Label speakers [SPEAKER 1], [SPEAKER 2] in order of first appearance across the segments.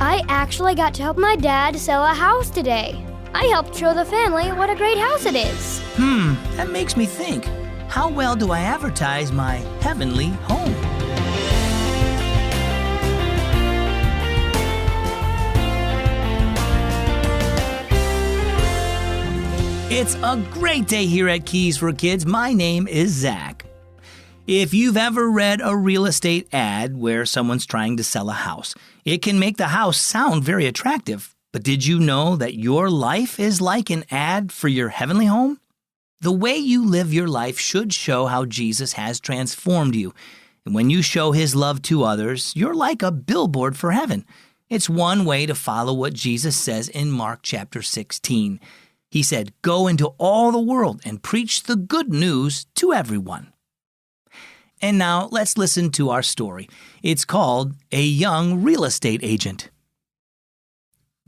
[SPEAKER 1] I actually got to help my dad sell a house today. I helped show the family what a great house it is.
[SPEAKER 2] That makes me think. How well do I advertise my heavenly home? It's a great day here at Keys for Kids. My name is Zach. If you've ever read a real estate ad where someone's trying to sell a house, it can make the house sound very attractive. But did you know that your life is like an ad for your heavenly home? The way you live your life should show how Jesus has transformed you. And when you show his love to others, you're like a billboard for heaven. It's one way to follow what Jesus says in Mark chapter 16. He said, "Go into all the world and preach the good news to everyone." And now let's listen to our story. It's called A Young Real Estate Agent.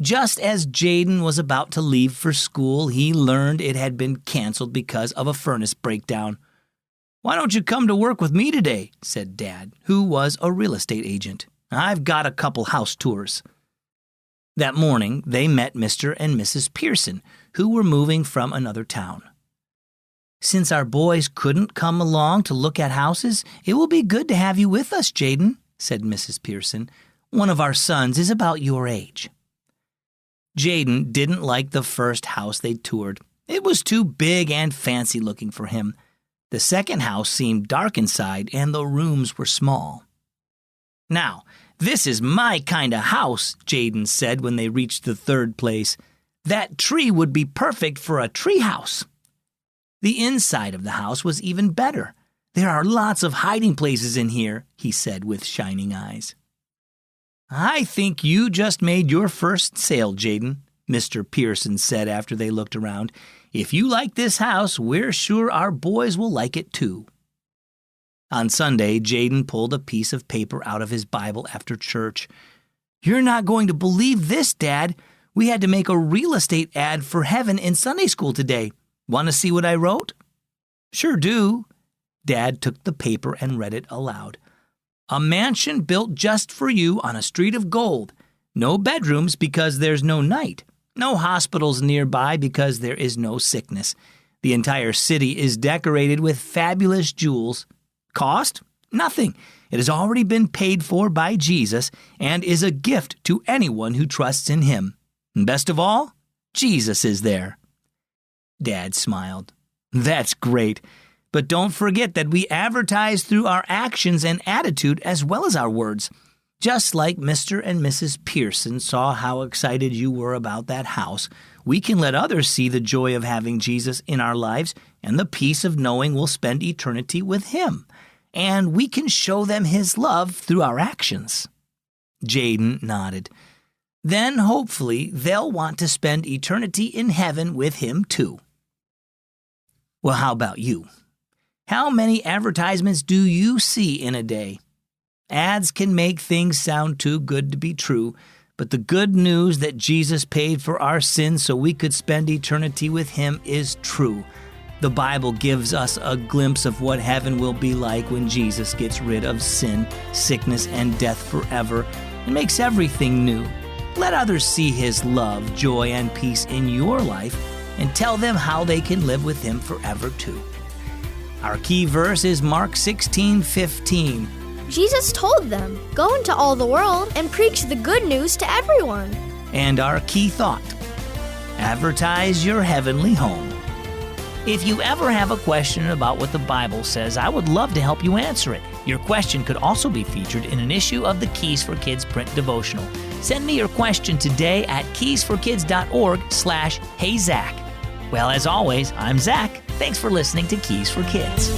[SPEAKER 2] Just as Jaden was about to leave for school, he learned it had been canceled because of a furnace breakdown. "Why don't you come to work with me today?" said Dad, who was a real estate agent. "I've got a couple house tours." That morning, they met Mr. and Mrs. Pearson, who were moving from another town. "Since our boys couldn't come along to look at houses, it will be good to have you with us, Jaden," said Mrs. Pearson. "One of our sons is about your age." Jaden didn't like the first house they toured. It was too big and fancy looking for him. The second house seemed dark inside, and the rooms were small. "Now, this is my kind of house," Jaden said when they reached the third place. "That tree would be perfect for a treehouse." The inside of the house was even better. "There are lots of hiding places in here," he said with shining eyes. "I think you just made your first sale, Jaden," Mr. Pearson said after they looked around. "If you like this house, we're sure our boys will like it too." On Sunday, Jaden pulled a piece of paper out of his Bible after church. "You're not going to believe this, Dad. We had to make a real estate ad for heaven in Sunday school today. Want to see what I wrote?" "Sure do." Dad took the paper and read it aloud. "A mansion built just for you on a street of gold. No bedrooms because there's no night. No hospitals nearby because there is no sickness. The entire city is decorated with fabulous jewels. Cost? Nothing. It has already been paid for by Jesus and is a gift to anyone who trusts in him. And best of all, Jesus is there." Dad smiled. "That's great. But don't forget that we advertise through our actions and attitude as well as our words. Just like Mr. and Mrs. Pearson saw how excited you were about that house, we can let others see the joy of having Jesus in our lives and the peace of knowing we'll spend eternity with him. And we can show them his love through our actions." Jaden nodded. "Then hopefully they'll want to spend eternity in heaven with him too." Well, how about you? How many advertisements do you see in a day? Ads can make things sound too good to be true, but the good news that Jesus paid for our sins so we could spend eternity with him is true. The Bible gives us a glimpse of what heaven will be like when Jesus gets rid of sin, sickness, and death forever and makes everything new. Let others see his love, joy, and peace in your life and tell them how they can live with him forever too. Our key verse is Mark 16:15.
[SPEAKER 1] Jesus told them, "Go into all the world and preach the good news to everyone."
[SPEAKER 2] And our key thought, advertise your heavenly home. If you ever have a question about what the Bible says, I would love to help you answer it. Your question could also be featured in an issue of the Keys for Kids print devotional. Send me your question today at keysforkids.org/HeyZach. Well, as always, I'm Zach. Thanks for listening to Keys for Kids.